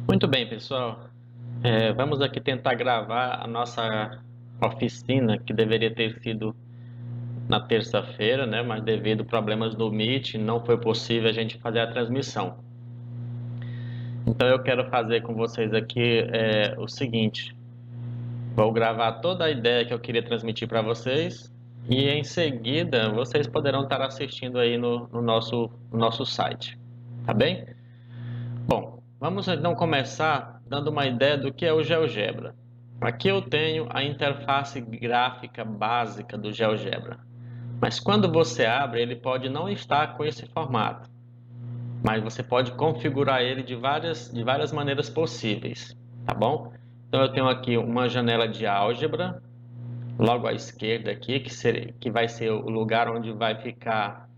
Muito bem, pessoal. Vamos aqui tentar gravar a nossa oficina, que deveria ter sido na terça-feira, né? Mas devido a problemas do Meet, não foi possível a gente fazer a transmissão. Então eu quero fazer com vocês aqui o seguinte: vou gravar toda a ideia que eu queria transmitir para vocês e em seguida vocês poderão estar assistindo aí no nosso site, tá bem? Bom, vamos então começar dando uma ideia do que é o GeoGebra. Aqui eu tenho a interface gráfica básica do GeoGebra, mas quando você abre, ele pode não estar com esse formato, mas você pode configurar ele de várias maneiras possíveis, tá bom? Então eu tenho aqui uma janela de álgebra, logo à esquerda aqui, que vai ser o lugar onde vai ficar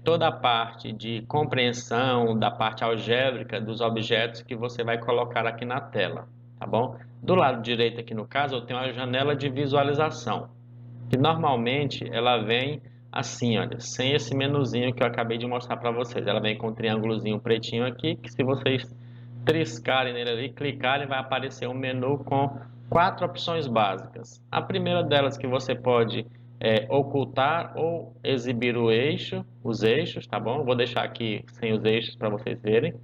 toda a parte de compreensão da parte algébrica dos objetos que você vai colocar aqui na tela, tá bom? Do lado direito aqui no caso eu tenho a janela de visualização, que normalmente ela vem assim, olha, sem esse menuzinho que eu acabei de mostrar para vocês. Ela vem com um triângulozinho pretinho aqui, que se vocês triscarem nele ali, clicarem, vai aparecer um menu com 4 opções básicas. A primeira delas que você pode ocultar ou exibir os eixos, tá bom? Vou deixar aqui sem os eixos para vocês verem.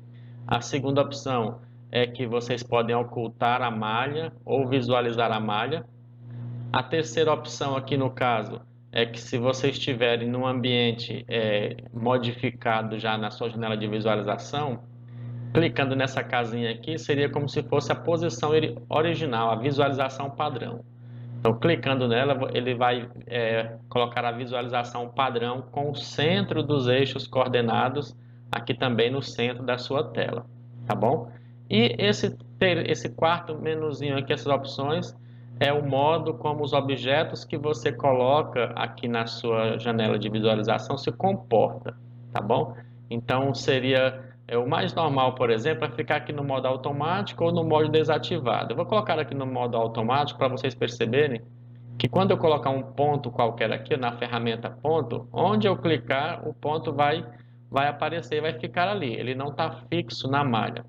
A segunda opção é que vocês podem ocultar a malha ou visualizar a malha. A terceira opção aqui no caso é que se vocês estiverem num ambiente modificado já na sua janela de visualização, clicando nessa casinha aqui seria como se fosse a posição original, a visualização padrão. Então, clicando nela, ele vai colocar a visualização padrão com o centro dos eixos coordenados aqui também no centro da sua tela, tá bom? E esse quarto menuzinho aqui, essas opções, é o modo como os objetos que você coloca aqui na sua janela de visualização se comporta, tá bom? Então, seria o mais normal, por exemplo, é ficar aqui no modo automático ou no modo desativado. Eu vou colocar aqui no modo automático para vocês perceberem que quando eu colocar um ponto qualquer aqui na ferramenta ponto, onde eu clicar, o ponto vai aparecer e vai ficar ali. Ele não está fixo na malha.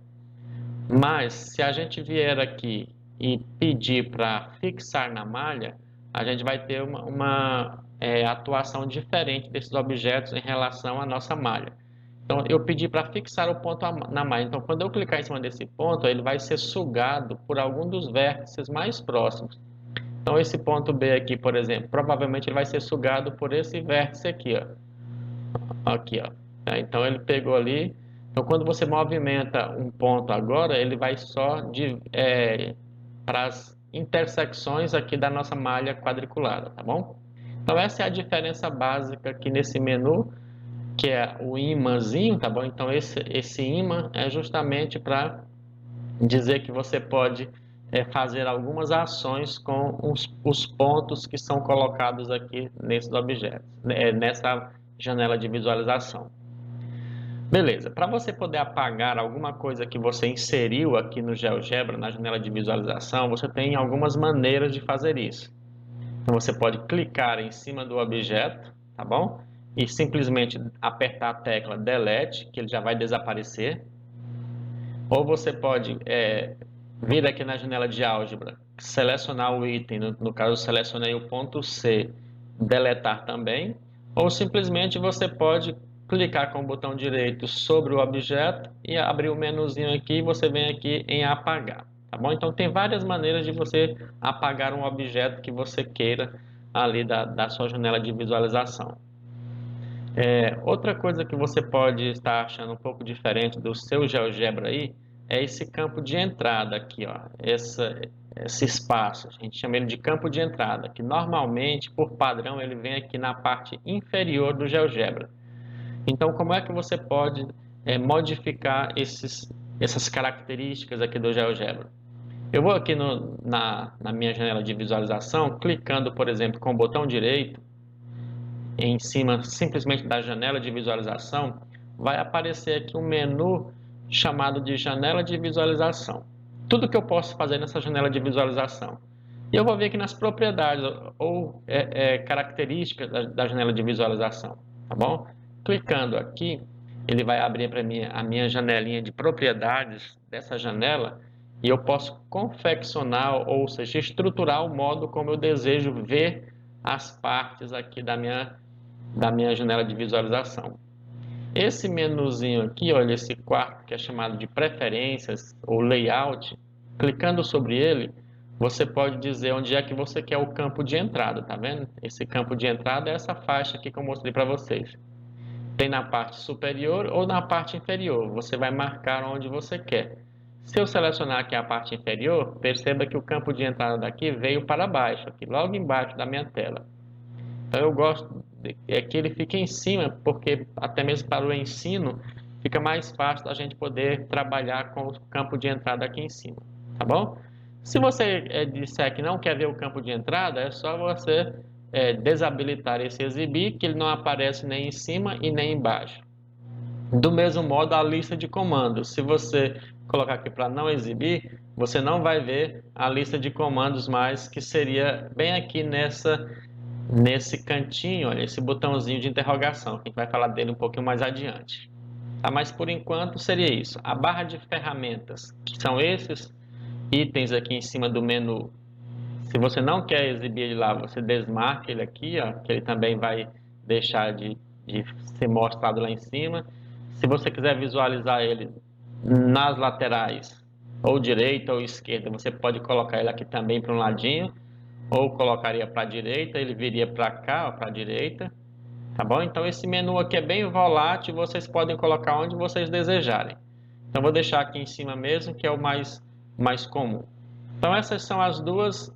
Mas se a gente vier aqui e pedir para fixar na malha, a gente vai ter uma atuação diferente desses objetos em relação à nossa malha. Então, eu pedi para fixar o ponto na malha. Então, quando eu clicar em cima desse ponto, ele vai ser sugado por algum dos vértices mais próximos. Então, esse ponto B aqui, por exemplo, provavelmente ele vai ser sugado por esse vértice aqui, ó. Aqui, ó. Então, ele pegou ali. Então, quando você movimenta um ponto agora, ele vai só para as intersecções aqui da nossa malha quadriculada, tá bom? Então, essa é a diferença básica aqui nesse menu, que é o imãzinho, tá bom? Então, esse imã é justamente para dizer que você pode fazer algumas ações com os pontos que são colocados aqui nesses objetos, nessa janela de visualização. Beleza, para você poder apagar alguma coisa que você inseriu aqui no GeoGebra, na janela de visualização, você tem algumas maneiras de fazer isso. Então você pode clicar em cima do objeto, tá bom? E simplesmente apertar a tecla Delete, que ele já vai desaparecer. Ou você pode vir aqui na janela de álgebra, selecionar o item, no caso eu selecionei o ponto C, deletar também, ou simplesmente você pode clicar com o botão direito sobre o objeto e abrir o menuzinho aqui e você vem aqui em apagar, tá bom? Então tem várias maneiras de você apagar um objeto que você queira ali da sua janela de visualização. Outra coisa que você pode estar achando um pouco diferente do seu GeoGebra aí é esse campo de entrada aqui, ó, esse espaço, a gente chama ele de campo de entrada, que normalmente, por padrão, ele vem aqui na parte inferior do GeoGebra. Então, como é que você pode modificar essas características aqui do GeoGebra? Eu vou aqui na minha janela de visualização, clicando, por exemplo, com o botão direito, em cima simplesmente da janela de visualização, vai aparecer aqui um menu chamado de janela de visualização. Tudo que eu posso fazer nessa janela de visualização. E eu vou ver aqui nas propriedades ou características da janela de visualização, tá bom? Clicando aqui, ele vai abrir para mim a minha janelinha de propriedades dessa janela e eu posso confeccionar, ou seja, estruturar o modo como eu desejo ver as partes aqui da minha janela de visualização. Esse menuzinho aqui, olha, esse quarto que é chamado de preferências ou layout, clicando sobre ele, você pode dizer onde é que você quer o campo de entrada, tá vendo? Esse campo de entrada é essa faixa aqui que eu mostrei para vocês. Tem na parte superior ou na parte inferior, você vai marcar onde você quer. Se eu selecionar aqui a parte inferior, perceba que o campo de entrada daqui veio para baixo, aqui logo embaixo da minha tela. Então eu gosto que ele fique em cima, porque até mesmo para o ensino fica mais fácil a gente poder trabalhar com o campo de entrada aqui em cima, tá bom? Se você disser que não quer ver o campo de entrada, é só você desabilitar esse exibir, que ele não aparece nem em cima e nem embaixo. Do mesmo modo, a lista de comandos. Se você colocar aqui para não exibir, você não vai ver a lista de comandos mais, que seria bem aqui nesse cantinho, olha, esse botãozinho de interrogação, que a gente vai falar dele um pouquinho mais adiante. Tá? Mas por enquanto seria isso. A barra de ferramentas, que são esses itens aqui em cima do menu. Se você não quer exibir ele lá, você desmarca ele aqui, ó, que ele também vai deixar de ser mostrado lá em cima. Se você quiser visualizar ele nas laterais, ou direita ou esquerda, você pode colocar ele aqui também para um ladinho, ou colocaria para a direita, ele viria para cá, para a direita, tá bom? Então esse menu aqui é bem volátil, vocês podem colocar onde vocês desejarem. Então vou deixar aqui em cima mesmo, que é o mais comum. Então essas são as duas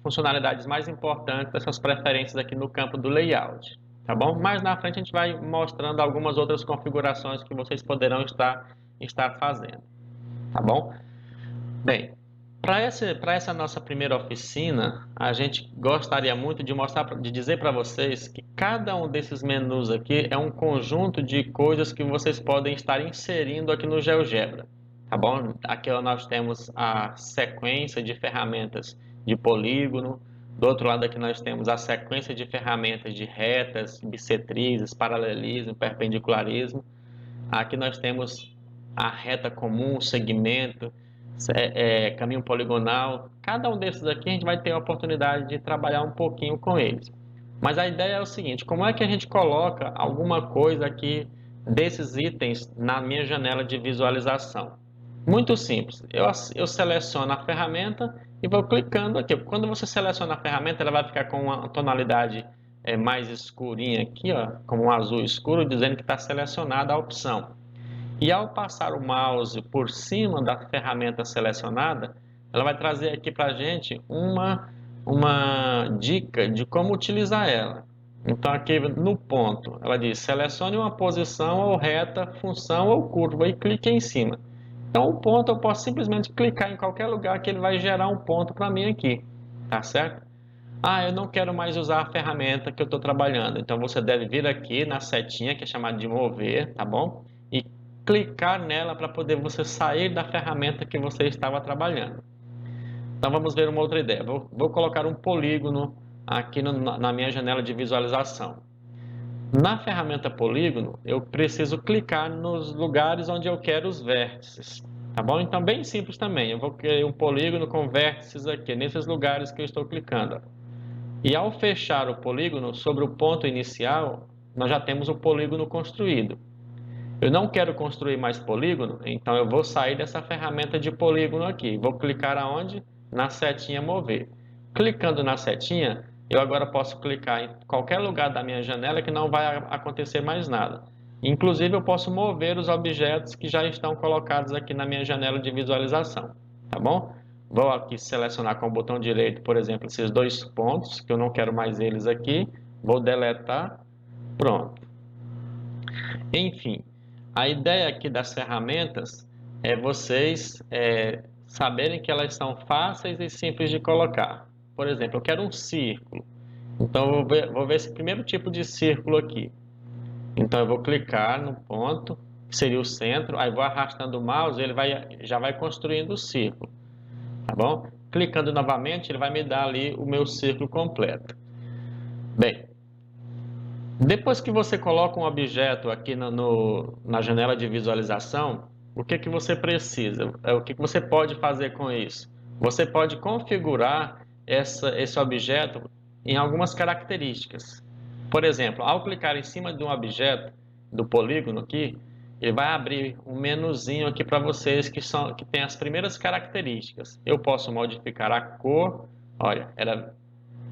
funcionalidades mais importantes dessas preferências aqui no campo do layout, tá bom? Mais na frente a gente vai mostrando algumas outras configurações que vocês poderão estar fazendo, tá bom? Bem, para essa nossa primeira oficina, a gente gostaria muito de dizer para vocês que cada um desses menus aqui é um conjunto de coisas que vocês podem estar inserindo aqui no GeoGebra, tá bom? Aqui nós temos a sequência de ferramentas de polígono, do outro lado aqui nós temos a sequência de ferramentas de retas, bissetrizes, paralelismo, perpendicularismo. Aqui nós temos a reta comum, segmento, caminho poligonal. Cada um desses aqui a gente vai ter a oportunidade de trabalhar um pouquinho com eles. Mas a ideia é o seguinte: como é que a gente coloca alguma coisa aqui desses itens na minha janela de visualização? Muito simples. Eu seleciono a ferramenta e vou clicando aqui. Quando você seleciona a ferramenta, ela vai ficar com uma tonalidade mais escurinha aqui, ó, como um azul escuro, dizendo que está selecionada a opção. E ao passar o mouse por cima da ferramenta selecionada, ela vai trazer aqui para a gente uma dica de como utilizar ela. Então aqui no ponto, ela diz: selecione uma posição ou reta, função ou curva e clique em cima. Então o ponto eu posso simplesmente clicar em qualquer lugar que ele vai gerar um ponto para mim aqui, tá certo? Ah, eu não quero mais usar a ferramenta que eu estou trabalhando. Então você deve vir aqui na setinha que é chamada de mover, tá bom? E clicar nela para poder você sair da ferramenta que você estava trabalhando. Então vamos ver uma outra ideia. Vou colocar um polígono aqui na minha janela de visualização. Na ferramenta polígono, eu preciso clicar nos lugares onde eu quero os vértices, tá bom? Então bem simples também. Eu vou criar um polígono com vértices aqui, nesses lugares que eu estou clicando. E ao fechar o polígono sobre o ponto inicial, nós já temos o polígono construído. Eu não quero construir mais polígono, então eu vou sair dessa ferramenta de polígono aqui. Vou clicar aonde? Na setinha mover. Clicando na setinha, eu agora posso clicar em qualquer lugar da minha janela que não vai acontecer mais nada. Inclusive eu posso mover os objetos que já estão colocados aqui na minha janela de visualização, tá bom? Vou aqui selecionar com o botão direito, por exemplo, esses dois pontos, que eu não quero mais eles aqui. Vou deletar, pronto. Enfim, a ideia aqui das ferramentas é vocês saberem que elas são fáceis e simples de colocar. Por exemplo, eu quero um círculo. Então, vou ver esse primeiro tipo de círculo aqui. Então, eu vou clicar no ponto, que seria o centro. Aí, vou arrastando o mouse, ele já vai construindo o círculo. Tá bom? Clicando novamente, ele vai me dar ali o meu círculo completo. Bem, Depois que você coloca um objeto aqui na janela de visualização, o que que você precisa? O que que você pode fazer com isso? Você pode configurar esse objeto em algumas características. Por exemplo, ao clicar em cima de um objeto, do polígono aqui, ele vai abrir um menuzinho aqui para vocês que tem as primeiras características. Eu posso modificar a cor, olha, era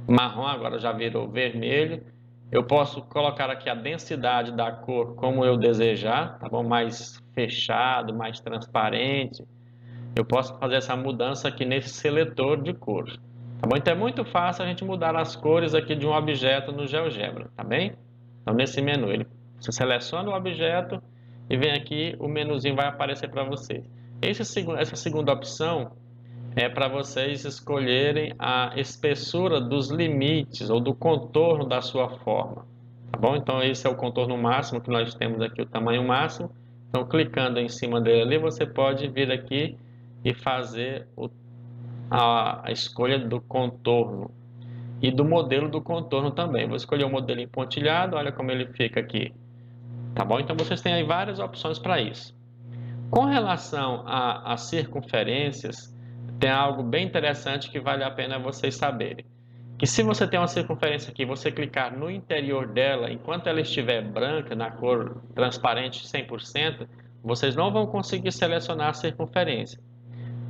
marrom, agora já virou vermelho. Eu posso colocar aqui a densidade da cor como eu desejar, tá bom? Mais fechado, mais transparente. Eu posso fazer essa mudança aqui nesse seletor de cor, tá bom? Então é muito fácil a gente mudar as cores aqui de um objeto no GeoGebra, tá bem? Então nesse menu, você seleciona o objeto e vem aqui, o menuzinho vai aparecer para você. Essa segunda opção é para vocês escolherem a espessura dos limites ou do contorno da sua forma, tá bom? Então esse é o contorno máximo que nós temos aqui, o tamanho máximo. Então clicando em cima dele ali, você pode vir aqui e fazer a escolha do contorno e do modelo do contorno também. Vou escolher o modelo em pontilhado, olha como ele fica aqui, tá bom? Então vocês têm aí várias opções para isso. Com relação às circunferências, tem algo bem interessante que vale a pena vocês saberem. Que se você tem uma circunferência aqui, você clicar no interior dela, enquanto ela estiver branca, na cor transparente 100%, vocês não vão conseguir selecionar a circunferência.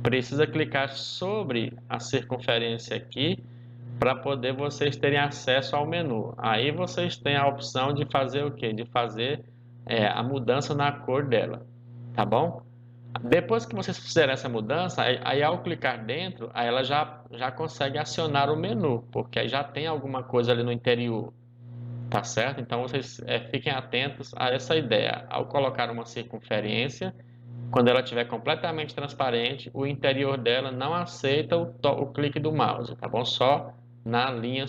Precisa clicar sobre a circunferência aqui para poder vocês terem acesso ao menu. Aí vocês têm a opção de fazer o quê? De fazer a mudança na cor dela, tá bom? Depois que vocês fizerem essa mudança, aí ao clicar dentro, aí ela já consegue acionar o menu, porque aí já tem alguma coisa ali no interior, tá certo? Então vocês fiquem atentos a essa ideia. Ao colocar uma circunferência, quando ela estiver completamente transparente, o interior dela não aceita o clique do mouse, tá bom? Só na linha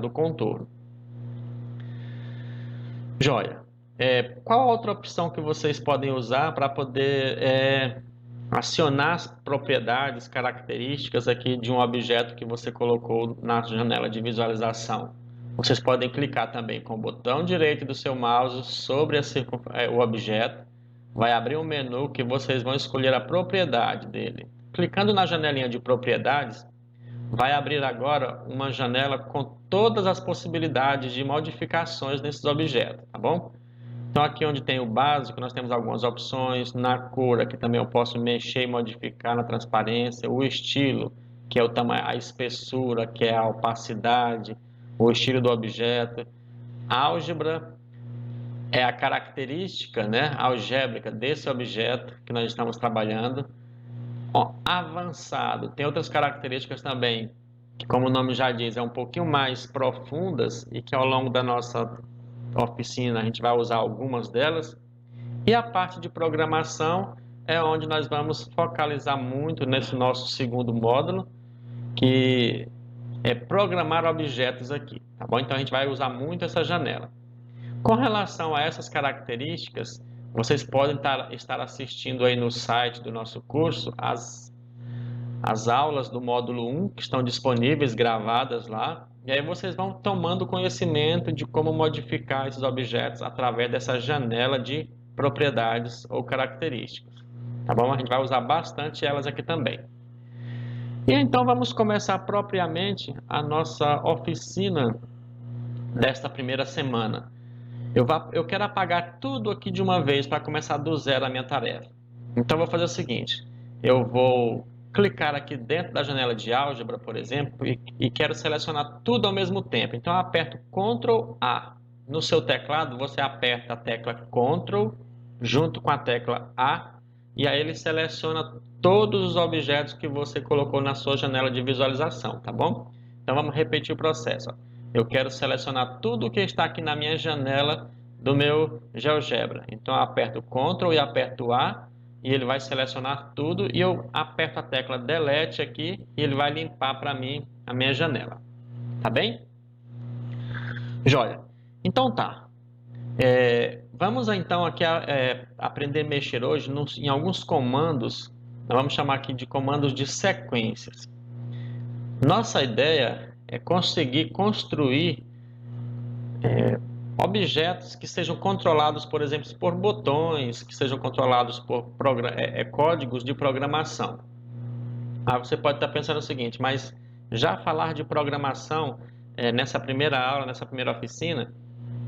do contorno. Joia. Qual outra opção que vocês podem usar para poder acionar as propriedades, características aqui de um objeto que você colocou na janela de visualização? Vocês podem clicar também com o botão direito do seu mouse sobre o objeto. Vai abrir um menu que vocês vão escolher a propriedade dele. Clicando na janelinha de propriedades, vai abrir agora uma janela com todas as possibilidades de modificações nesses objetos, tá bom? Então aqui onde tem o básico, nós temos algumas opções. Na cor, aqui também eu posso mexer e modificar na transparência. O estilo, que é o tamanho, a espessura, que é a opacidade, o estilo do objeto. Álgebra é a característica, né, algébrica desse objeto que nós estamos trabalhando. Ó, avançado, tem outras características também, que como o nome já diz, é um pouquinho mais profundas e que ao longo da nossa oficina a gente vai usar algumas delas. E a parte de programação é onde nós vamos focalizar muito nesse nosso segundo módulo, que é programar objetos aqui, tá bom? Então a gente vai usar muito essa janela. Com relação a essas características, vocês podem estar assistindo aí no site do nosso curso as aulas do módulo 1 que estão disponíveis, gravadas lá. E aí vocês vão tomando conhecimento de como modificar esses objetos através dessa janela de propriedades ou características. Tá bom? A gente vai usar bastante elas aqui também. E então vamos começar propriamente a nossa oficina desta primeira semana. Eu quero apagar tudo aqui de uma vez para começar do zero a minha tarefa. Então eu vou fazer o seguinte, eu vou clicar aqui dentro da janela de álgebra, por exemplo, e quero selecionar tudo ao mesmo tempo. Então eu aperto Ctrl A. No seu teclado você aperta a tecla Ctrl junto com a tecla A e aí ele seleciona todos os objetos que você colocou na sua janela de visualização, tá bom? Então vamos repetir o processo. Eu quero selecionar tudo o que está aqui na minha janela do meu GeoGebra. Então eu aperto Ctrl e aperto A e ele vai selecionar tudo e eu aperto a tecla Delete aqui e ele vai limpar para mim a minha janela. Tá bem? Joia. Então tá. Vamos então aqui aprender a mexer hoje em alguns comandos. Nós vamos chamar aqui de comandos de sequências. Nossa ideia é conseguir construir objetos que sejam controlados, por exemplo, por botões, que sejam controlados por códigos de programação. Aí você pode estar pensando o seguinte, mas já falar de programação nessa primeira aula, nessa primeira oficina,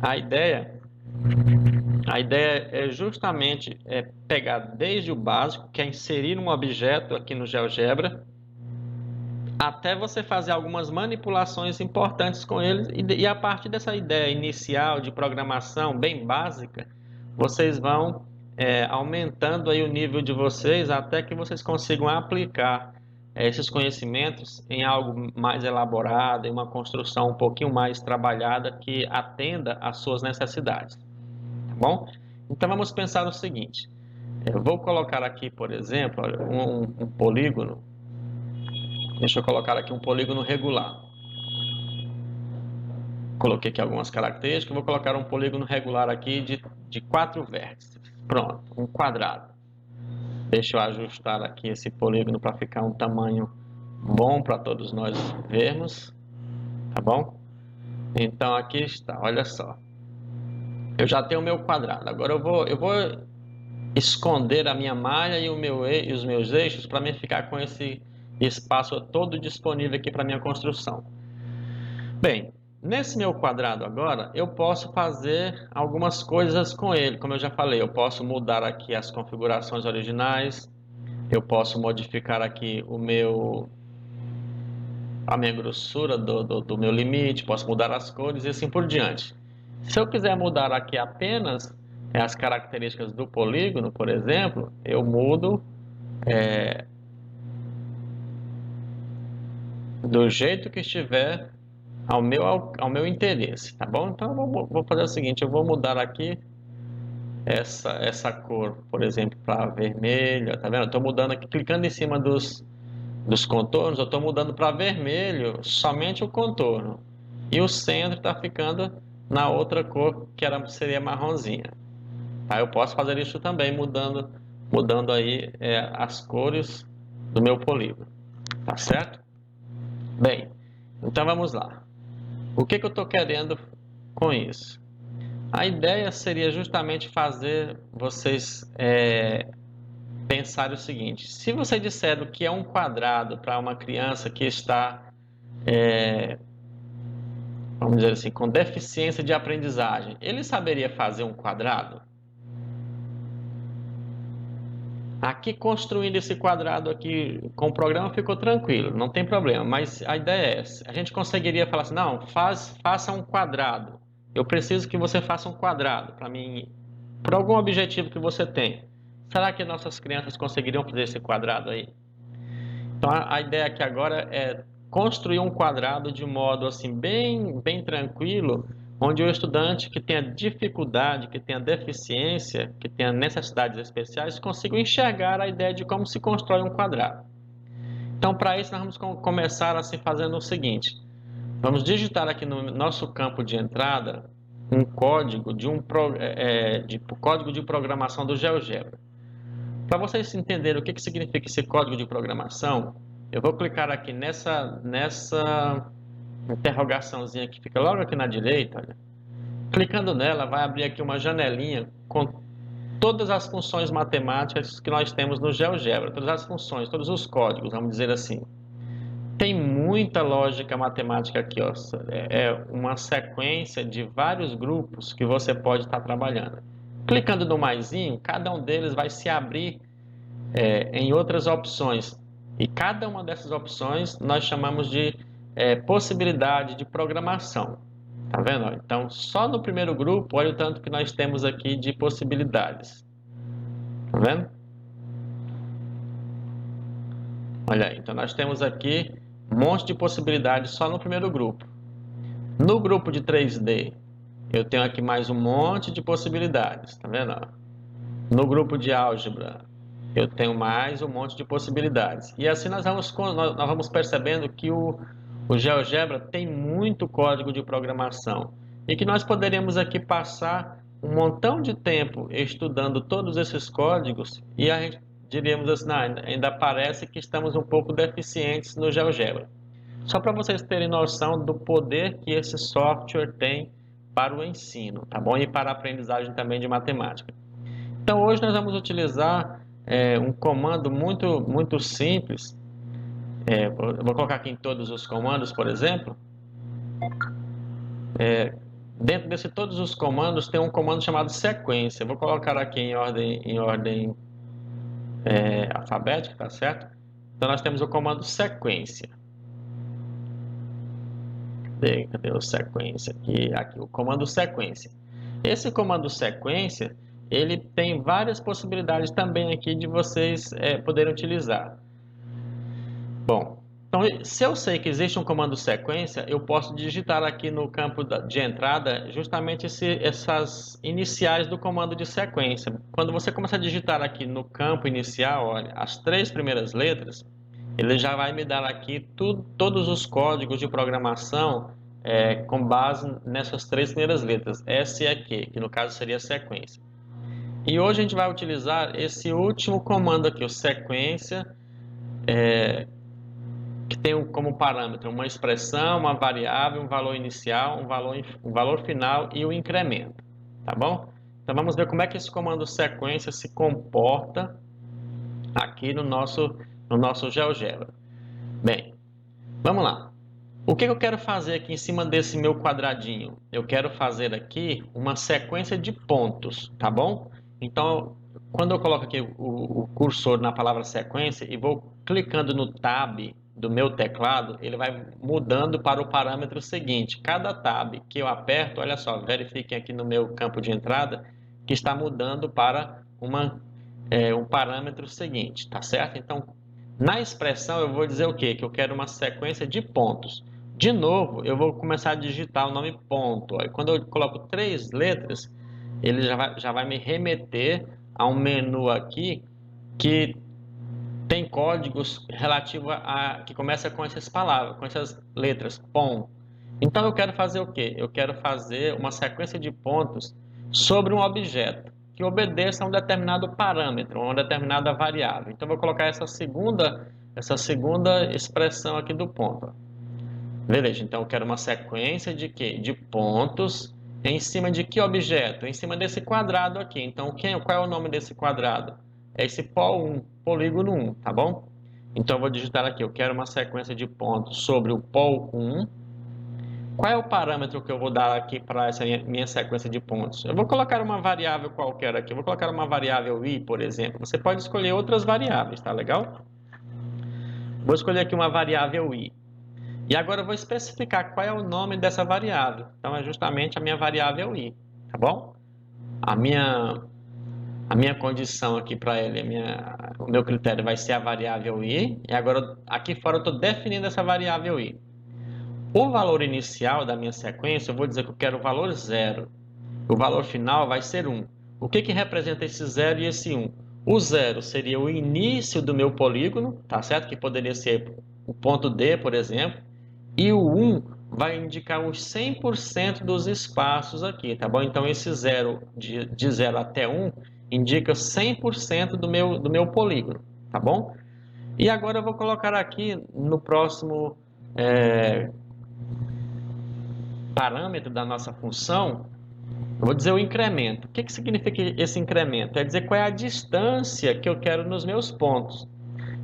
a ideia é justamente pegar desde o básico, que é inserir um objeto aqui no GeoGebra, até você fazer algumas manipulações importantes com ele, e a partir dessa ideia inicial de programação bem básica, vocês vão aumentando aí o nível de vocês até que vocês consigam aplicar esses conhecimentos em algo mais elaborado, em uma construção um pouquinho mais trabalhada que atenda às suas necessidades, tá bom? Então vamos pensar o seguinte, eu vou colocar aqui, por exemplo, um polígono. Deixa eu colocar aqui um polígono regular. Coloquei aqui algumas características. Vou colocar um polígono regular aqui de 4 vértices. Pronto, um quadrado. Deixa eu ajustar aqui esse polígono para ficar um tamanho bom para todos nós vermos. Tá bom? Então aqui está, olha só. Eu já tenho o meu quadrado. Agora eu vou esconder a minha malha e os meus eixos para mim ficar com esse espaço todo disponível aqui para minha construção. Bem, nesse meu quadrado agora, eu posso fazer algumas coisas com ele, como eu já falei, eu posso mudar aqui as configurações originais, eu posso modificar aqui a minha grossura do meu limite, posso mudar as cores e assim por diante. Se eu quiser mudar aqui apenas as características do polígono, por exemplo, eu mudo do jeito que estiver ao meu interesse, tá bom? Então eu vou fazer o seguinte, eu vou mudar aqui essa cor, por exemplo, para vermelho, tá vendo? Eu estou mudando aqui, clicando em cima dos contornos, eu estou mudando para vermelho somente o contorno. E o centro está ficando na outra cor, que seria marronzinha. Tá? Eu posso fazer isso também, mudando aí as cores do meu polígono, tá certo? Bem, então vamos lá. O que eu estou querendo com isso? A ideia seria justamente fazer vocês pensar o seguinte: se você disser o que é um quadrado para uma criança que está, vamos dizer assim, com deficiência de aprendizagem, ele saberia fazer um quadrado? Aqui, construindo esse quadrado aqui com o programa, ficou tranquilo, não tem problema. Mas a ideia é essa. A gente conseguiria falar assim, não, faça um quadrado. Eu preciso que você faça um quadrado para mim, por algum objetivo que você tem. Será que nossas crianças conseguiriam fazer esse quadrado aí? Então, a ideia aqui agora é construir um quadrado de modo assim, bem tranquilo, onde o estudante que tenha dificuldade, que tenha deficiência, que tenha necessidades especiais, consiga enxergar a ideia de como se constrói um quadrado. Então, para isso, nós vamos começar assim fazendo o seguinte. Vamos digitar aqui no nosso campo de entrada um código código de programação do GeoGebra. Para vocês entenderem o que significa esse código de programação, eu vou clicar aqui nessa interrogaçãozinha que fica logo aqui na direita. Olha. Clicando nela, vai abrir aqui uma janelinha com todas as funções matemáticas que nós temos no GeoGebra, todas as funções, todos os códigos, vamos dizer assim. Tem muita lógica matemática aqui, ó. É uma sequência de vários grupos que você pode estar trabalhando. Clicando no maisinho, cada um deles vai se abrir em outras opções. E cada uma dessas opções nós chamamos de possibilidade de programação. Tá vendo? Então, só no primeiro grupo, olha o tanto que nós temos aqui de possibilidades. Tá vendo? Olha aí, então nós temos aqui um monte de possibilidades só no primeiro grupo. No grupo de 3D, eu tenho aqui mais um monte de possibilidades, tá vendo? No grupo de álgebra, eu tenho mais um monte de possibilidades. E assim nós vamos percebendo que o GeoGebra tem muito código de programação e que nós poderíamos aqui passar um montão de tempo estudando todos esses códigos e a gente diríamos assim, não, ainda parece que estamos um pouco deficientes no GeoGebra. Só para vocês terem noção do poder que esse software tem para o ensino, tá bom? E para a aprendizagem também de matemática. Então hoje nós vamos utilizar um comando muito simples. Eu vou colocar aqui em todos os comandos, por exemplo. Dentro desse todos os comandos tem um comando chamado sequência. Eu vou colocar aqui em ordem alfabética, tá certo? Então nós temos o comando sequência. Cadê o sequência? Aqui, o comando sequência. Esse comando sequência, ele tem várias possibilidades também aqui de vocês poderem utilizar. Bom, então se eu sei que existe um comando sequência, eu posso digitar aqui no campo de entrada justamente essas iniciais do comando de sequência. Quando você começa a digitar aqui no campo inicial, olha, as 3 primeiras letras, ele já vai me dar aqui todos os códigos de programação com base nessas 3 primeiras letras, S e Q, que no caso seria sequência. E hoje a gente vai utilizar esse último comando aqui, o sequência, que tem como parâmetro uma expressão, uma variável, um valor inicial, um valor final e o incremento, tá bom? Então vamos ver como é que esse comando sequência se comporta aqui no nosso GeoGebra. Bem, vamos lá. O que eu quero fazer aqui em cima desse meu quadradinho? Eu quero fazer aqui uma sequência de pontos, tá bom? Então, quando eu coloco aqui o cursor na palavra sequência e vou clicando no tab do meu teclado, ele vai mudando para o parâmetro seguinte. Cada tab que eu aperto, olha só, verifiquem aqui no meu campo de entrada, que está mudando para um parâmetro seguinte, tá certo? Então, na expressão eu vou dizer o quê? Que eu quero uma sequência de pontos. De novo, eu vou começar a digitar o nome ponto. Aí, quando eu coloco 3 letras, ele já vai me remeter a um menu aqui que tem códigos relativos que começa com essas palavras, com essas letras, POM. Então eu quero fazer o quê? Eu quero fazer uma sequência de pontos sobre um objeto que obedeça a um determinado parâmetro, a uma determinada variável. Então eu vou colocar essa segunda expressão aqui do ponto. Beleza, então eu quero uma sequência de quê? De pontos em cima de que objeto? Em cima desse quadrado aqui. Então qual é o nome desse quadrado? É esse POL1, polígono 1, tá bom? Então eu vou digitar aqui, eu quero uma sequência de pontos sobre o POL1. Qual é o parâmetro que eu vou dar aqui para essa minha sequência de pontos? Eu vou colocar uma variável qualquer aqui, eu vou colocar uma variável i, por exemplo. Você pode escolher outras variáveis, tá legal? Vou escolher aqui uma variável i. E agora eu vou especificar qual é o nome dessa variável. Então é justamente a minha variável i, tá bom? A minha condição aqui para ele, o meu critério vai ser a variável i. E agora aqui fora eu estou definindo essa variável i. O valor inicial da minha sequência, eu vou dizer que eu quero o valor 0. O valor final vai ser 1. O que representa esse 0 e esse 1? O 0 seria o início do meu polígono, tá certo? Que poderia ser o ponto D, por exemplo. E o 1 vai indicar os 100% dos espaços aqui, tá bom? Então esse 0, de 0 até 1, indica 100% do meu polígono, tá bom? E agora eu vou colocar aqui no próximo parâmetro da nossa função, eu vou dizer o incremento. O que significa esse incremento? É dizer qual é a distância que eu quero nos meus pontos.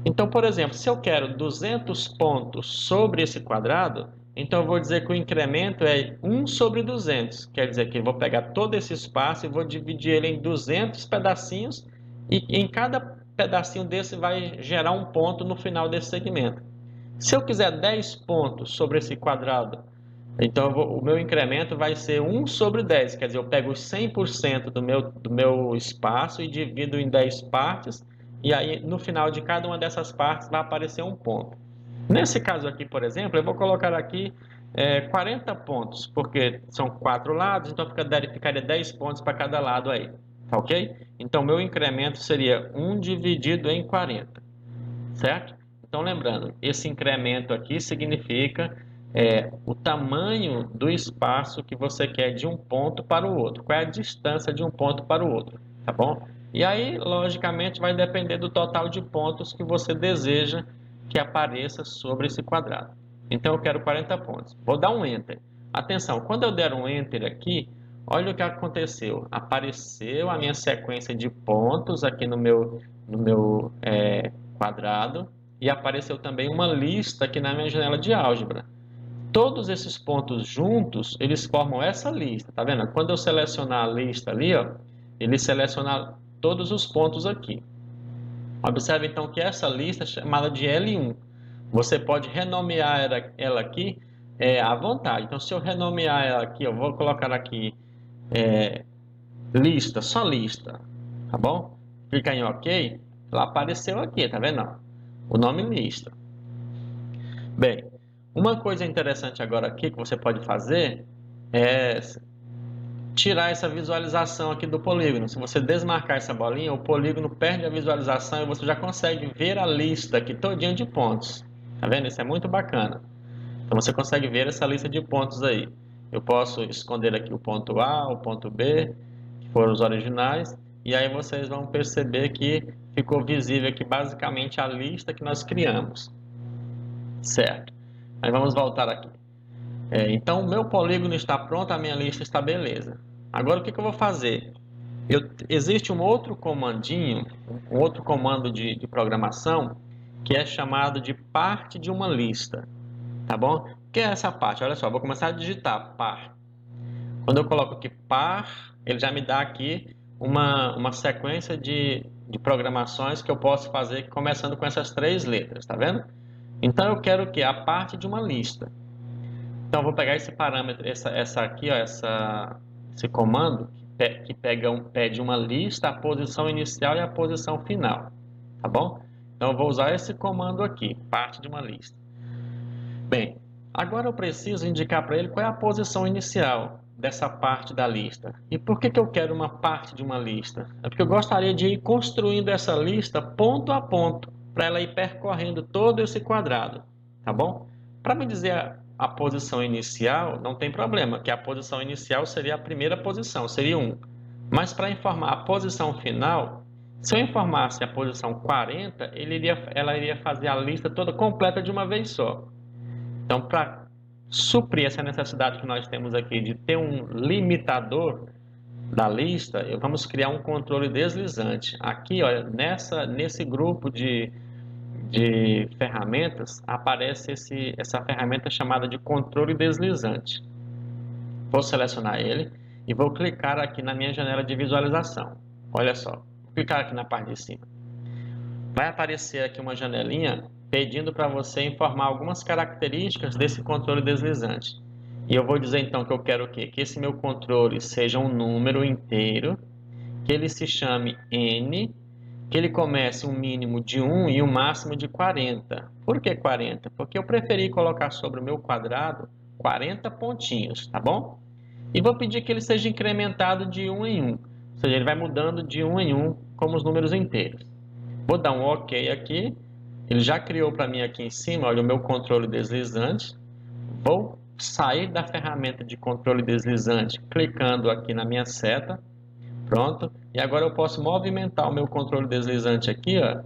Então, por exemplo, se eu quero 200 pontos sobre esse quadrado, então eu vou dizer que o incremento é 1 sobre 200. Quer dizer que eu vou pegar todo esse espaço e vou dividir ele em 200 pedacinhos e em cada pedacinho desse vai gerar um ponto no final desse segmento. Se eu quiser 10 pontos sobre esse quadrado, então o meu incremento vai ser 1 sobre 10. Quer dizer, eu pego os 100% do meu espaço e divido em 10 partes. E aí, no final de cada uma dessas partes, vai aparecer um ponto. Nesse caso aqui, por exemplo, eu vou colocar aqui 40 pontos, porque são 4 lados, então ficaria 10 pontos para cada lado aí, tá ok? Então, meu incremento seria 1 dividido em 40, certo? Então, lembrando, esse incremento aqui significa o tamanho do espaço que você quer de um ponto para o outro, qual é a distância de um ponto para o outro, tá bom? E aí, logicamente, vai depender do total de pontos que você deseja que apareça sobre esse quadrado. Então, eu quero 40 pontos. Vou dar um Enter. Atenção, quando eu der um Enter aqui, olha o que aconteceu. Apareceu a minha sequência de pontos aqui no meu quadrado e apareceu também uma lista aqui na minha janela de álgebra. Todos esses pontos juntos, eles formam essa lista, tá vendo? Quando eu selecionar a lista ali, ó, ele seleciona todos os pontos aqui. Observe então que essa lista é chamada de L1. Você pode renomear ela aqui à vontade. Então, se eu renomear ela aqui, eu vou colocar aqui lista, só lista, tá bom? Clica em OK, ela apareceu aqui, tá vendo? O nome lista. Bem, uma coisa interessante agora aqui que você pode fazer é tirar essa visualização aqui do polígono. Se você desmarcar essa bolinha, o polígono perde a visualização e você já consegue ver a lista aqui todinha de pontos. Tá vendo? Isso é muito bacana. Então você consegue ver essa lista de pontos aí. Eu posso esconder aqui o ponto A, o ponto B, que foram os originais, e aí vocês vão perceber que ficou visível aqui basicamente a lista que nós criamos. Certo. Aí vamos voltar aqui. Então o meu polígono está pronto, a minha lista está beleza. Agora o que eu vou fazer? Existe um outro comandinho, um outro comando de programação que é chamado de parte de uma lista, tá bom? O que é essa parte? Olha só, vou começar a digitar par. Quando eu coloco aqui par, ele já me dá aqui uma sequência de programações que eu posso fazer começando com essas 3 letras, tá vendo? Então eu quero o quê? A parte de uma lista. Então, eu vou pegar esse parâmetro, essa aqui, ó, esse comando, que pede uma lista, a posição inicial e a posição final, tá bom? Então, eu vou usar esse comando aqui, parte de uma lista. Bem, agora eu preciso indicar para ele qual é a posição inicial dessa parte da lista. E por que eu quero uma parte de uma lista? É porque eu gostaria de ir construindo essa lista ponto a ponto, para ela ir percorrendo todo esse quadrado, tá bom? Para me dizer a posição inicial, não tem problema, que a posição inicial seria a primeira posição, seria 1. Mas para informar a posição final, se eu informasse a posição 40, ela iria fazer a lista toda completa de uma vez só. Então, para suprir essa necessidade que nós temos aqui de ter um limitador da lista, vamos criar um controle deslizante. Aqui, olha, nesse grupo de ferramentas, aparece essa ferramenta chamada de controle deslizante. Vou selecionar ele e vou clicar aqui na minha janela de visualização. Olha só, vou clicar aqui na parte de cima. Vai aparecer aqui uma janelinha pedindo para você informar algumas características desse controle deslizante. E eu vou dizer então que eu quero o quê? Que esse meu controle seja um número inteiro, que ele se chame N, que ele comece um mínimo de 1 e um máximo de 40. Por que 40? Porque eu preferi colocar sobre o meu quadrado 40 pontinhos, tá bom? E vou pedir que ele seja incrementado de 1 em 1. Ou seja, ele vai mudando de 1 em 1 como os números inteiros. Vou dar um OK aqui. Ele já criou para mim aqui em cima, olha, o meu controle deslizante. Vou sair da ferramenta de controle deslizante clicando aqui na minha seta. Pronto. E agora eu posso movimentar o meu controle deslizante aqui, ó,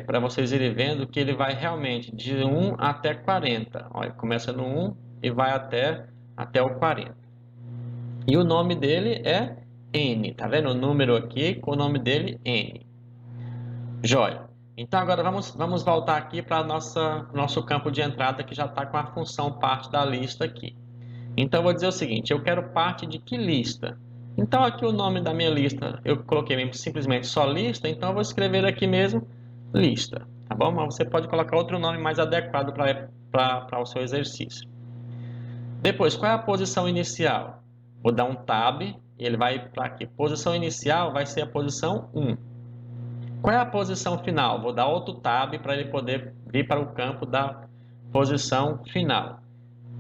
para vocês irem vendo que ele vai realmente de 1 até 40. Olha, começa no 1 e vai até o 40. E o nome dele é N, tá vendo? O número aqui com o nome dele N. Joia. Então agora vamos voltar aqui para nosso campo de entrada que já está com a função parte da lista aqui. Então eu vou dizer o seguinte, eu quero parte de que lista? Então aqui o nome da minha lista, eu coloquei mesmo simplesmente só lista, então eu vou escrever aqui mesmo lista, tá bom? Mas você pode colocar outro nome mais adequado para o seu exercício. Depois, qual é a posição inicial? Vou dar um tab, e ele vai para aqui. Posição inicial vai ser a posição 1. Qual é a posição final? Vou dar outro tab para ele poder vir para o campo da posição final.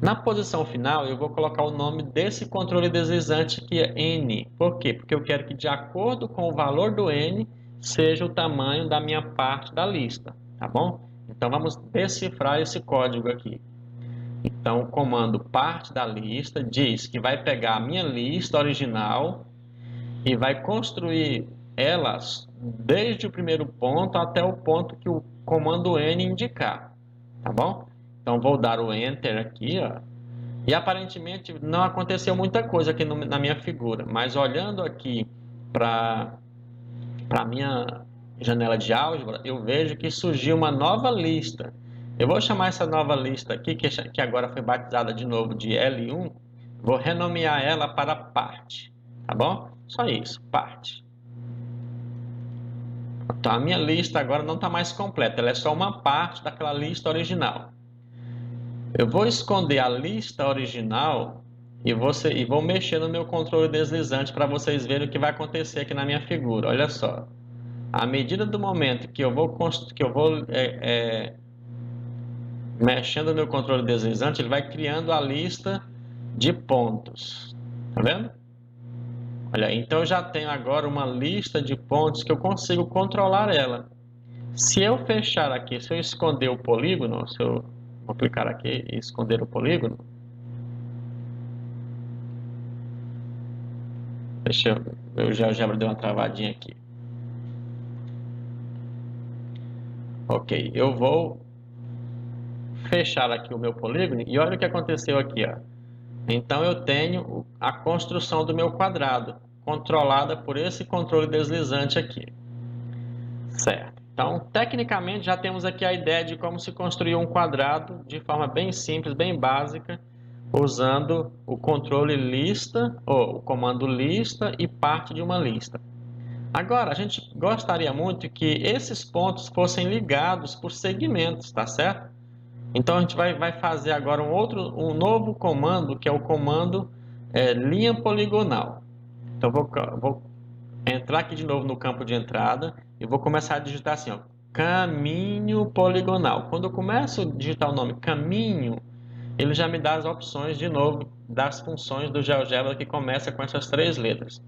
Na posição final, eu vou colocar o nome desse controle deslizante que é N. Por quê? Porque eu quero que, de acordo com o valor do N, seja o tamanho da minha parte da lista, tá bom? Então, vamos decifrar esse código aqui. Então, o comando parte da lista diz que vai pegar a minha lista original e vai construir elas desde o primeiro ponto até o ponto que o comando N indicar, tá bom? Então, vou dar o Enter aqui, ó. E aparentemente não aconteceu muita coisa aqui na minha figura, mas olhando aqui para a minha janela de álgebra, eu vejo que surgiu uma nova lista. Eu vou chamar essa nova lista aqui, que agora foi batizada de novo de L1, vou renomear ela para parte, tá bom? Só isso, parte. Então a minha lista agora não está mais completa, ela é só uma parte daquela lista original. Eu vou esconder a lista original e vou mexer no meu controle deslizante para vocês verem o que vai acontecer aqui na minha figura. Olha só. À medida do momento que eu vou mexendo no meu controle deslizante, ele vai criando a lista de pontos. Tá vendo? Olha, então eu já tenho agora uma lista de pontos que eu consigo controlar ela. Se eu fechar aqui, se eu esconder o polígono, se eu vou clicar aqui e esconder o polígono, deixa eu, o GeoGebra deu uma travadinha aqui. Ok, eu vou fechar aqui o meu polígono e olha o que aconteceu aqui, ó. Então eu tenho a construção do meu quadrado, controlada por esse controle deslizante aqui. Certo. Então, tecnicamente, já temos aqui a ideia de como se construir um quadrado de forma bem simples, bem básica, usando o controle lista, ou o comando lista e parte de uma lista. Agora, a gente gostaria muito que esses pontos fossem ligados por segmentos, tá certo? Então, a gente vai fazer agora um novo comando, que é o comando linha poligonal. Então, vou entrar aqui de novo no campo de entrada e vou começar a digitar assim, ó, caminho poligonal. Quando eu começo a digitar o nome caminho, ele já me dá as opções de novo das funções do GeoGebra que começa com essas 3 letras.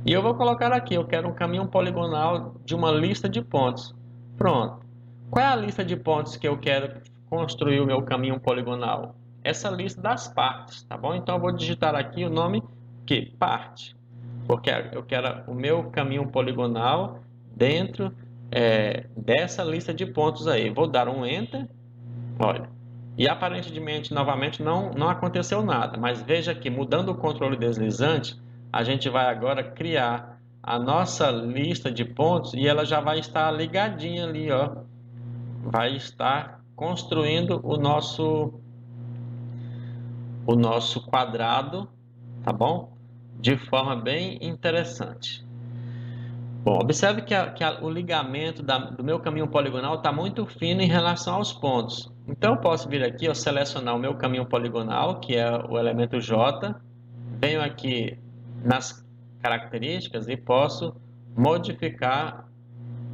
E eu vou colocar aqui, eu quero um caminho poligonal de uma lista de pontos. Pronto. Qual é a lista de pontos que eu quero construir o meu caminho poligonal? Essa lista das partes, tá bom? Então eu vou digitar aqui o nome que parte, porque eu quero o meu caminho poligonal dentro dessa lista de pontos aí. Vou dar um Enter, olha. E aparentemente, novamente, não aconteceu nada. Mas veja que mudando o controle deslizante, a gente vai agora criar a nossa lista de pontos e ela já vai estar ligadinha ali, ó. Vai estar construindo o nosso quadrado, tá bom? De forma bem interessante. Bom, observe que o ligamento do meu caminho poligonal está muito fino em relação aos pontos. Então, eu posso vir aqui, eu selecionar o meu caminho poligonal, que é o elemento J, venho aqui nas características e posso modificar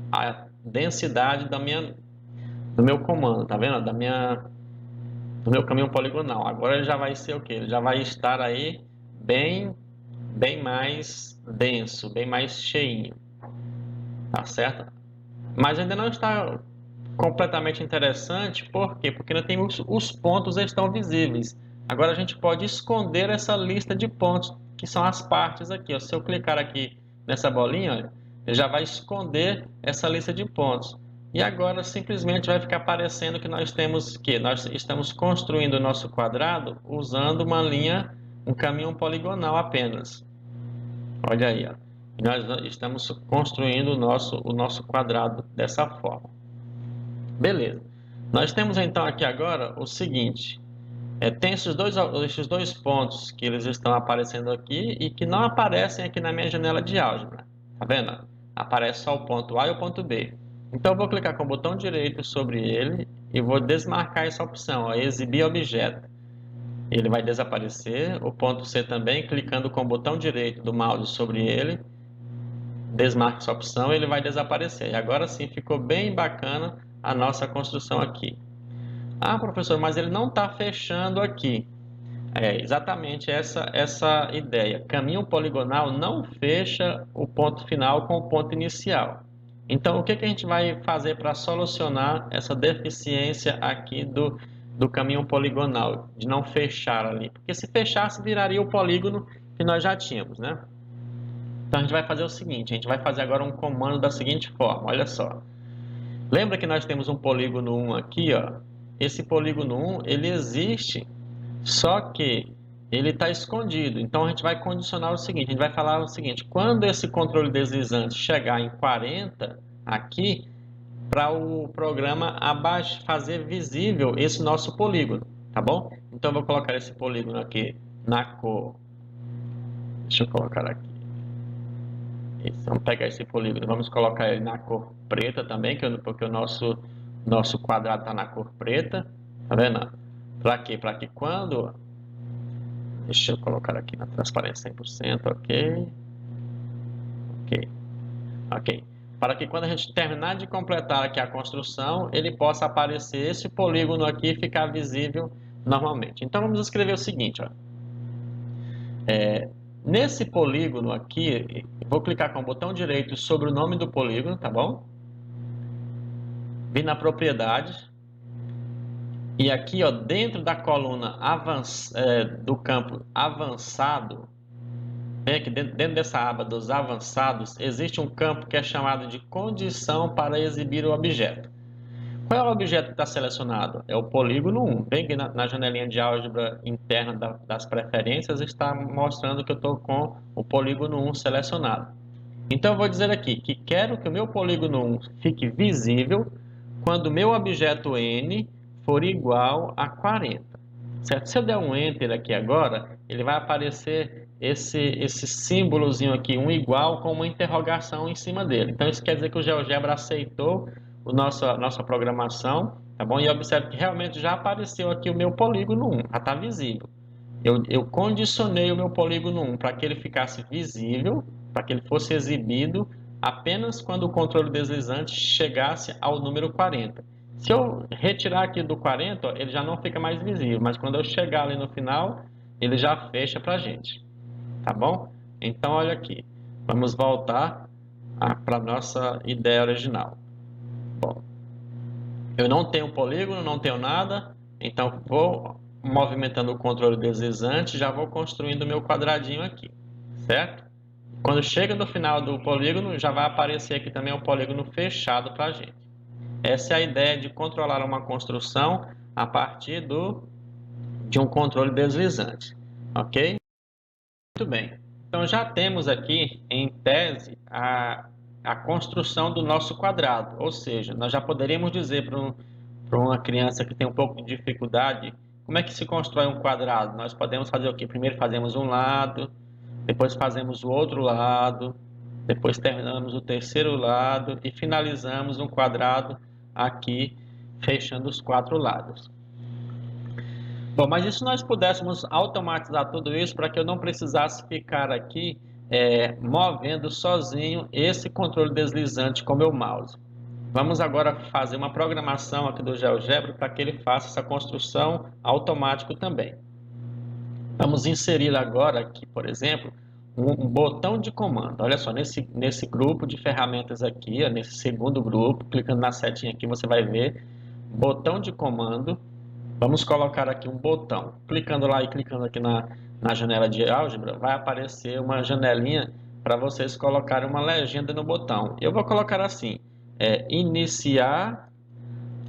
a densidade do meu comando, tá vendo? Do meu caminho poligonal. Agora ele já vai ser o quê? Ele já vai estar aí bem mais denso, bem mais cheinho. Tá certo? Mas ainda não está completamente interessante, por quê? Porque ainda tem os pontos estão visíveis. Agora a gente pode esconder essa lista de pontos, que são as partes aqui, ó. Se eu clicar aqui nessa bolinha, olha, ele já vai esconder essa lista de pontos. E agora simplesmente vai ficar parecendo que nós estamos construindo o nosso quadrado usando uma linha, um caminho poligonal apenas. Olha aí, ó. Nós estamos construindo o nosso quadrado dessa forma. Beleza. Nós temos então aqui agora o seguinte. Tem esses dois pontos que eles estão aparecendo aqui e que não aparecem aqui na minha janela de álgebra. Tá vendo? Aparece só o ponto A e o ponto B. Então eu vou clicar com o botão direito sobre ele e vou desmarcar essa opção, ó, exibir objeto. Ele vai desaparecer. O ponto C também, clicando com o botão direito do mouse sobre ele, desmarque essa opção, ele vai desaparecer. E agora sim ficou bem bacana a nossa construção aqui. Ah, professor, mas ele não está fechando aqui. É exatamente essa ideia. Caminho poligonal não fecha o ponto final com o ponto inicial. Então, o que a gente vai fazer para solucionar essa deficiência aqui do caminho poligonal, de não fechar ali? Porque se fechasse, viraria o polígono que nós já tínhamos, né? Então, a gente vai fazer o seguinte, a gente vai fazer agora um comando da seguinte forma, olha só. Lembra que nós temos um polígono 1 aqui, ó? Esse polígono 1, ele existe Só que ele está escondido. Então a gente vai condicionar o seguinte, a gente vai falar o seguinte: quando esse controle deslizante chegar em 40 aqui, para o programa abaixo fazer visível esse nosso polígono, tá bom? Então eu vou colocar esse polígono aqui na cor. Deixa eu colocar aqui. Isso, vamos pegar esse polígono, vamos colocar ele na cor preta também, porque o nosso quadrado está na cor preta, tá vendo? Para quê? Para que quando... Deixa eu colocar aqui na transparência 100%, ok. Ok. Ok. Para que quando a gente terminar de completar aqui a construção, ele possa aparecer esse polígono aqui e ficar visível normalmente. Então vamos escrever o seguinte, ó. Nesse polígono aqui, vou clicar com o botão direito sobre o nome do polígono, tá bom? Vim na propriedade. E aqui, ó, dentro da coluna do campo avançado, bem aqui dentro dessa aba dos avançados, existe um campo que é chamado de condição para exibir o objeto. Qual é o objeto que está selecionado? É o polígono 1. Bem aqui na janelinha de álgebra interna das preferências está mostrando que eu estou com o polígono 1 selecionado. Então eu vou dizer aqui que quero que o meu polígono 1 fique visível quando o meu objeto n for igual a 40. Certo? Se eu der um Enter aqui agora, ele vai aparecer esse símbolozinho aqui, um igual, com uma interrogação em cima dele. Então isso quer dizer que o GeoGebra aceitou a nossa programação, tá bom? E observe que realmente já apareceu aqui o meu polígono 1, já está visível. Eu condicionei o meu polígono 1 para que ele ficasse visível, para que ele fosse exibido apenas quando o controle deslizante chegasse ao número 40. Se eu retirar aqui do 40, ó, ele já não fica mais visível, mas quando eu chegar ali no final, ele já fecha para a gente, tá bom? Então, olha aqui, vamos voltar para a nossa ideia original. Bom, eu não tenho polígono, não tenho nada, então vou movimentando o controle deslizante, já vou construindo o meu quadradinho aqui, certo? Quando chega no final do polígono, já vai aparecer aqui também um polígono fechado para a gente. Essa é a ideia de controlar uma construção a partir de um controle deslizante, ok? Muito bem. Então já temos aqui, em tese, a construção do nosso quadrado, ou seja, nós já poderíamos dizer para uma criança que tem um pouco de dificuldade, como é que se constrói um quadrado? Nós podemos fazer o quê? Primeiro fazemos um lado, depois fazemos o outro lado, depois terminamos o terceiro lado e finalizamos um quadrado aqui, fechando os 4 lados. Bom, mas e se nós pudéssemos automatizar tudo isso para que eu não precisasse ficar aqui movendo sozinho esse controle deslizante com o meu mouse? Vamos agora fazer uma programação aqui do GeoGebra para que ele faça essa construção automático também. Vamos inserir agora aqui, por exemplo, um botão de comando. Olha só, nesse grupo de ferramentas aqui, ó, nesse segundo grupo, clicando na setinha aqui, você vai ver botão de comando. Vamos colocar aqui um botão. Clicando lá e clicando aqui na janela de álgebra, vai aparecer uma janelinha para vocês colocarem uma legenda no botão. Eu vou colocar assim, iniciar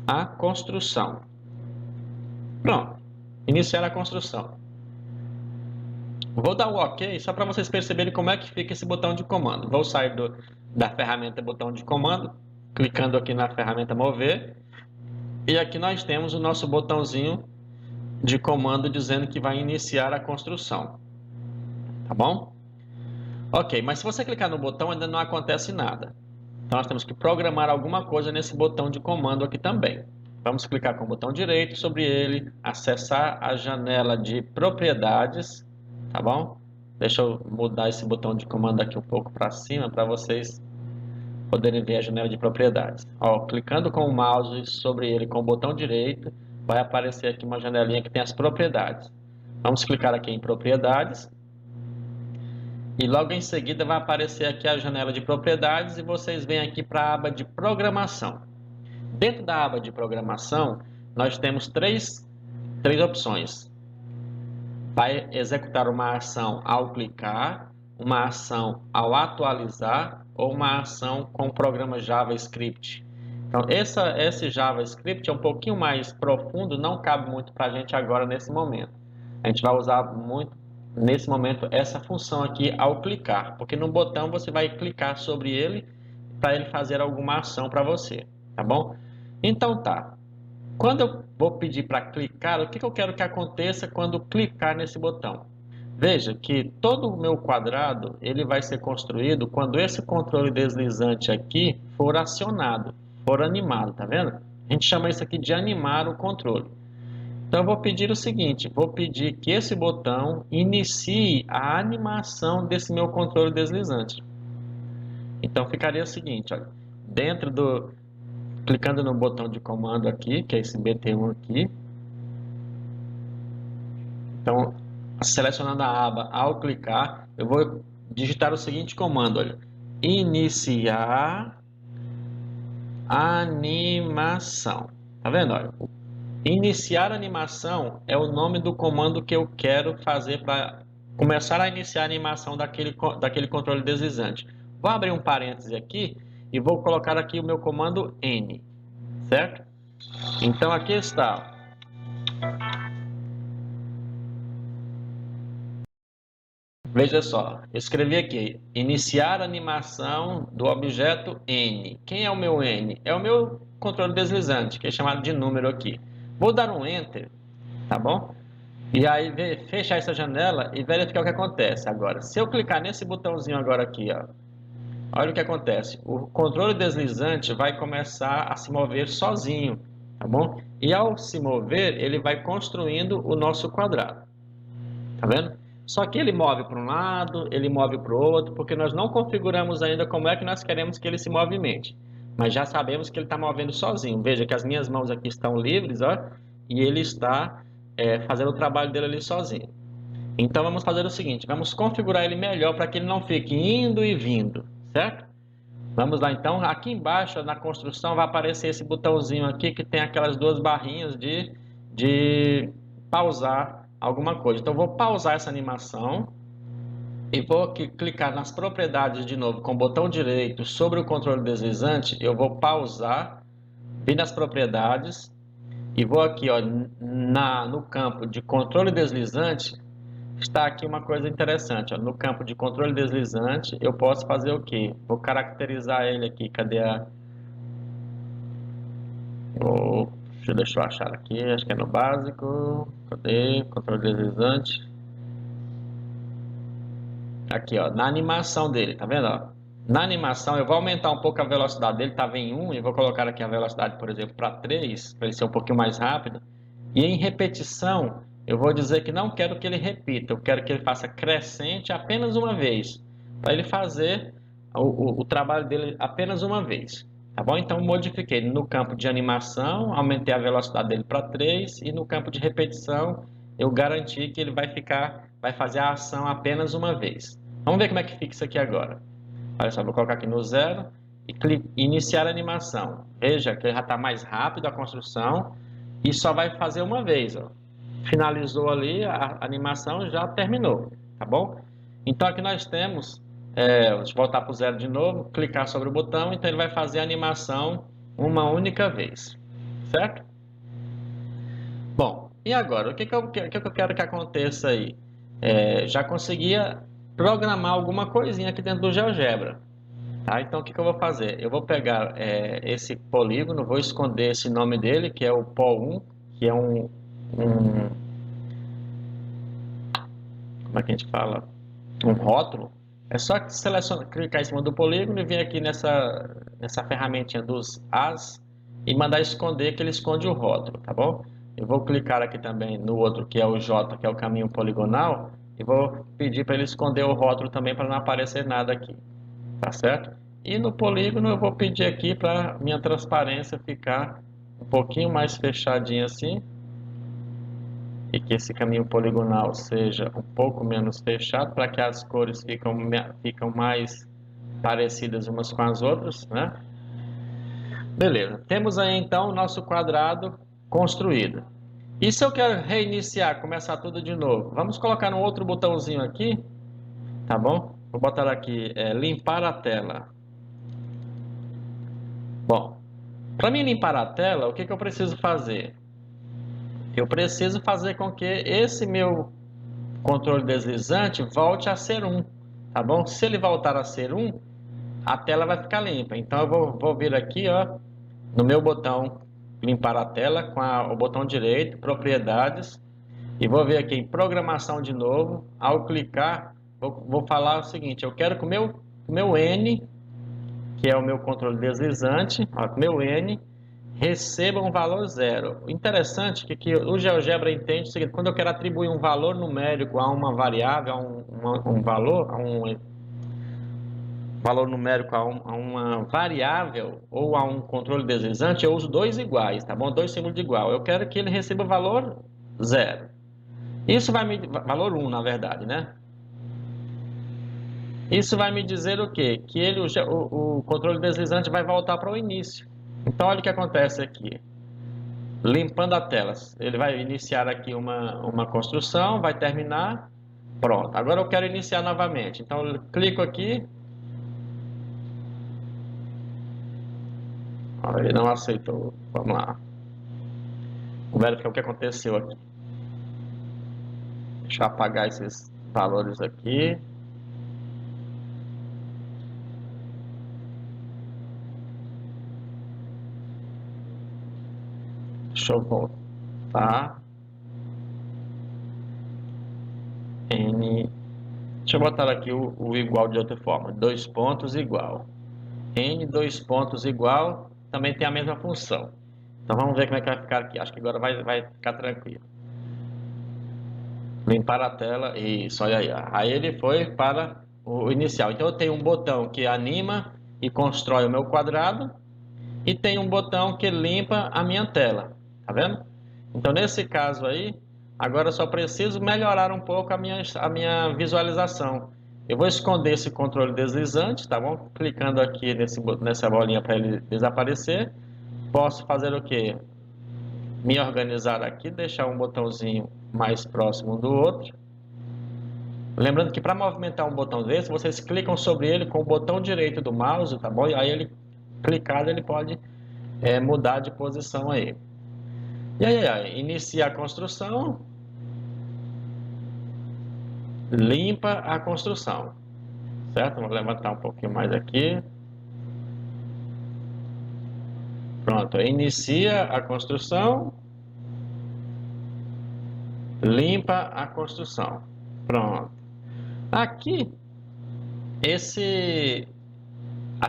a construção. Pronto, iniciar a construção. Vou dar o OK só para vocês perceberem como é que fica esse botão de comando. Vou sair da ferramenta botão de comando, clicando aqui na ferramenta mover. E aqui nós temos o nosso botãozinho de comando dizendo que vai iniciar a construção. Tá bom? Ok, mas se você clicar no botão ainda não acontece nada. Então nós temos que programar alguma coisa nesse botão de comando aqui também. Vamos clicar com o botão direito sobre ele, acessar a janela de propriedades, tá bom? Deixa eu mudar esse botão de comando aqui um pouco para cima para vocês poderem ver a janela de propriedades. Ó, clicando com o mouse sobre ele com o botão direito, vai aparecer aqui uma janelinha que tem as propriedades. Vamos clicar aqui em propriedades. E logo em seguida vai aparecer aqui a janela de propriedades e vocês vêm aqui para a aba de programação. Dentro da aba de programação, nós temos três opções. Vai executar uma ação ao clicar, uma ação ao atualizar ou uma ação com o programa JavaScript. Então, esse JavaScript é um pouquinho mais profundo, não cabe muito para a gente agora nesse momento. A gente vai usar muito nesse momento essa função aqui ao clicar, porque no botão você vai clicar sobre ele para ele fazer alguma ação para você, tá bom? Então tá. Quando eu vou pedir para clicar, o que eu quero que aconteça quando clicar nesse botão? Veja que todo o meu quadrado ele vai ser construído quando esse controle deslizante aqui for acionado, for animado, tá vendo? A gente chama isso aqui de animar o controle. Então eu vou pedir o seguinte, vou pedir que esse botão inicie a animação desse meu controle deslizante. Então ficaria o seguinte, olha, clicando no botão de comando aqui, que é esse BT1 aqui. Então, selecionando a aba ao clicar, eu vou digitar o seguinte comando, olha, iniciar animação. Tá vendo? Olha, iniciar animação é o nome do comando que eu quero fazer para começar a iniciar a animação daquele controle deslizante. Vou abrir um parêntese aqui e vou colocar aqui o meu comando N, certo? Então aqui está. Veja só, eu escrevi aqui, iniciar animação do objeto N. Quem é o meu N? É o meu controle deslizante, que é chamado de número aqui. Vou dar um Enter, tá bom? E aí fechar essa janela e verificar o que acontece. Agora, se eu clicar nesse botãozinho agora aqui, ó, olha o que acontece. O controle deslizante vai começar a se mover sozinho, tá bom? E ao se mover, ele vai construindo o nosso quadrado. Tá vendo? Só que ele move para um lado, ele move para o outro, porque nós não configuramos ainda como é que nós queremos que ele se movimente. Mas já sabemos que ele está movendo sozinho. Veja que as minhas mãos aqui estão livres, ó, e ele está fazendo o trabalho dele ali sozinho. Então vamos fazer o seguinte, vamos configurar ele melhor para que ele não fique indo e vindo, certo? Vamos lá então, aqui embaixo na construção vai aparecer esse botãozinho aqui que tem aquelas duas barrinhas de pausar alguma coisa. Então eu vou pausar essa animação e vou aqui clicar nas propriedades de novo com o botão direito sobre o controle deslizante. Eu vou pausar, vir nas propriedades e vou aqui ó, no campo de controle deslizante. Está aqui uma coisa interessante, ó. No campo de controle deslizante, eu posso fazer o quê? Vou caracterizar ele aqui, cadê a... Deixa eu achar aqui, acho que é no básico, cadê? Controle deslizante. Aqui, ó, na animação dele, tá vendo? Ó? Na animação, eu vou aumentar um pouco a velocidade dele, estava em 1, e vou colocar aqui a velocidade, por exemplo, para 3, para ele ser um pouquinho mais rápido. E em repetição, eu vou dizer que não quero que ele repita, eu quero que ele faça crescente apenas uma vez, para ele fazer o trabalho dele apenas uma vez. Tá bom? Então, modifiquei no campo de animação, aumentei a velocidade dele para 3, e no campo de repetição, eu garanti que ele vai fazer a ação apenas uma vez. Vamos ver como é que fica isso aqui agora. Olha só, vou colocar aqui no 0 e iniciar a animação. Veja que ele já está mais rápido a construção e só vai fazer uma vez. Ó. Finalizou ali, a animação já terminou, tá bom? Então aqui nós temos, deixa eu voltar para o 0 de novo, clicar sobre o botão, então ele vai fazer a animação uma única vez, certo? Bom, e agora, o que eu quero que aconteça aí? Já conseguia programar alguma coisinha aqui dentro do GeoGebra. Tá? Então, o que eu vou fazer? Eu vou pegar esse polígono, vou esconder esse nome dele, que é o PO1, que é como é que a gente fala? Um rótulo. É só clicar em cima do polígono e vir aqui nessa ferramentinha dos As e mandar esconder, que ele esconde o rótulo, tá bom? Eu vou clicar aqui também no outro, que é o J, que é o caminho poligonal, e vou pedir para ele esconder o rótulo também, para não aparecer nada aqui, tá certo? E no polígono eu vou pedir aqui para minha transparência ficar um pouquinho mais fechadinha assim, e que esse caminho poligonal seja um pouco menos fechado, para que as cores ficam mais parecidas umas com as outras, né? Beleza, temos aí então o nosso quadrado construído. E se eu quero reiniciar, começar tudo de novo? Vamos colocar um outro botãozinho aqui, tá bom? Vou botar aqui, limpar a tela. Bom, para mim limpar a tela, o que eu preciso fazer? eu preciso fazer com que esse meu controle deslizante volte a ser 1, tá bom? Se ele voltar a ser 1, a tela vai ficar limpa. Então eu vou vir aqui, ó, no meu botão limpar a tela com o botão direito, propriedades, e vou vir aqui em programação de novo. Ao clicar, vou falar o seguinte: eu quero que o meu N, que é o meu controle deslizante, ó, que o meu N receba um valor 0. O interessante é que o GeoGebra entende o seguinte: quando eu quero atribuir um valor numérico a uma variável, a um valor numérico a uma variável ou a um controle deslizante, eu uso dois iguais, tá bom? Dois símbolos de igual. Eu quero que ele receba o valor 0. Isso vai me... valor 1, na verdade, né? Isso vai me dizer o quê? Que o controle deslizante vai voltar para o início. Então, olha o que acontece aqui. Limpando a tela, ele vai iniciar aqui uma construção, vai terminar, pronto. Agora eu quero iniciar novamente. Então, eu clico aqui. Ele não aceitou. Vamos lá. Vamos verificar o que aconteceu aqui. Deixa eu apagar esses valores aqui. Deixa eu voltar. N. Deixa eu botar aqui o igual de outra forma. 2 pontos igual. N 2 pontos igual também tem a mesma função. Então vamos ver como é que vai ficar aqui. Acho que agora vai ficar tranquilo. Limpar a tela. Isso, olha aí. Aí ele foi para o inicial. Então eu tenho um botão que anima e constrói o meu quadrado. E tem um botão que limpa a minha tela. Tá vendo? Então nesse caso aí, agora eu só preciso melhorar um pouco a minha visualização. Eu vou esconder esse controle deslizante, tá bom? Clicando aqui nessa bolinha para ele desaparecer. Posso fazer o quê? Me organizar aqui, deixar um botãozinho mais próximo do outro. Lembrando que para movimentar um botão desse, vocês clicam sobre ele com o botão direito do mouse, tá bom? E aí ele, clicado, ele pode mudar de posição aí. E aí, inicia a construção. Limpa a construção. Certo? Vou levantar um pouquinho mais aqui. Pronto, inicia a construção. Limpa a construção. Pronto. Aqui,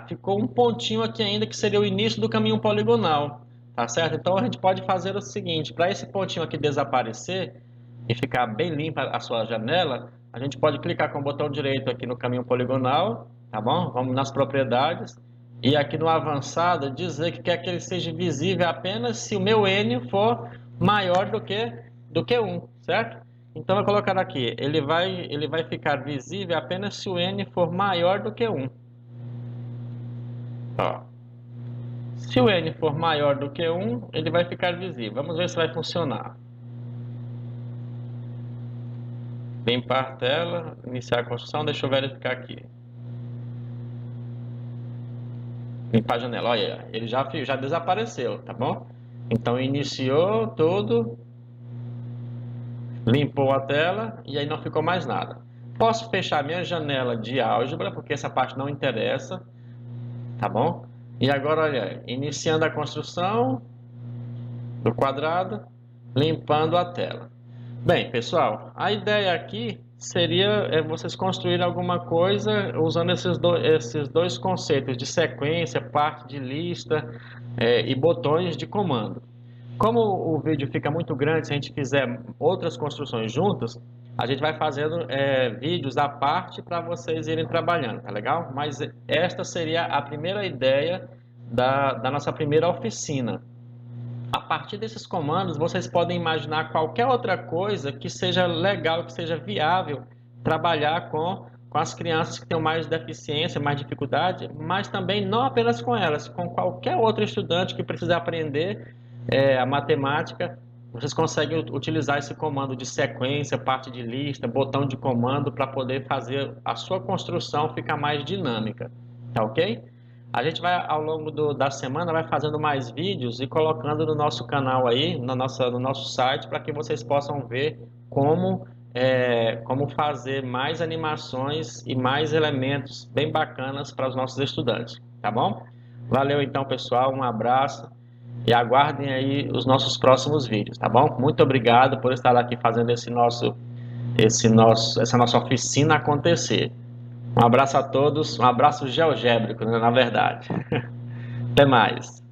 ficou um pontinho aqui ainda que seria o início do caminho poligonal. Tá certo? Então a gente pode fazer o seguinte: para esse pontinho aqui desaparecer e ficar bem limpa a sua janela, a gente pode clicar com o botão direito aqui no caminho poligonal, tá bom? Vamos nas propriedades e aqui no avançado dizer que quer que ele seja visível apenas se o meu N for maior do que 1, certo? Então eu vou colocar aqui, ele vai ficar visível apenas se o N for maior do que 1. Ó. Se o N for maior do que 1, ele vai ficar visível. Vamos ver se vai funcionar. Limpar a tela, iniciar a construção, deixa eu verificar aqui. Limpar a janela, olha, ele já desapareceu, tá bom? Então iniciou tudo, limpou a tela e aí não ficou mais nada. Posso fechar minha janela de álgebra, porque essa parte não interessa, tá bom? E agora, olha, iniciando a construção do quadrado, limpando a tela. Bem, pessoal, a ideia aqui seria vocês construírem alguma coisa usando esses dois conceitos de sequência, parte de lista e botões de comando. Como o vídeo fica muito grande, se a gente fizer outras construções juntas, a gente vai fazendo vídeos à parte para vocês irem trabalhando, tá legal? Mas esta seria a primeira ideia da nossa primeira oficina. A partir desses comandos, vocês podem imaginar qualquer outra coisa que seja legal, que seja viável trabalhar com as crianças que têm mais deficiência, mais dificuldade, mas também não apenas com elas, com qualquer outro estudante que precisa aprender a matemática. Vocês conseguem utilizar esse comando de sequência, parte de lista, botão de comando para poder fazer a sua construção ficar mais dinâmica, tá ok? A gente vai, ao longo da semana, vai fazendo mais vídeos e colocando no nosso canal aí, no nosso site, para que vocês possam ver como, como fazer mais animações e mais elementos bem bacanas para os nossos estudantes, tá bom? Valeu então, pessoal, um abraço e aguardem aí os nossos próximos vídeos, tá bom? Muito obrigado por estar aqui fazendo essa nossa oficina acontecer. Um abraço a todos, um abraço geogébrico, né, na verdade. Até mais.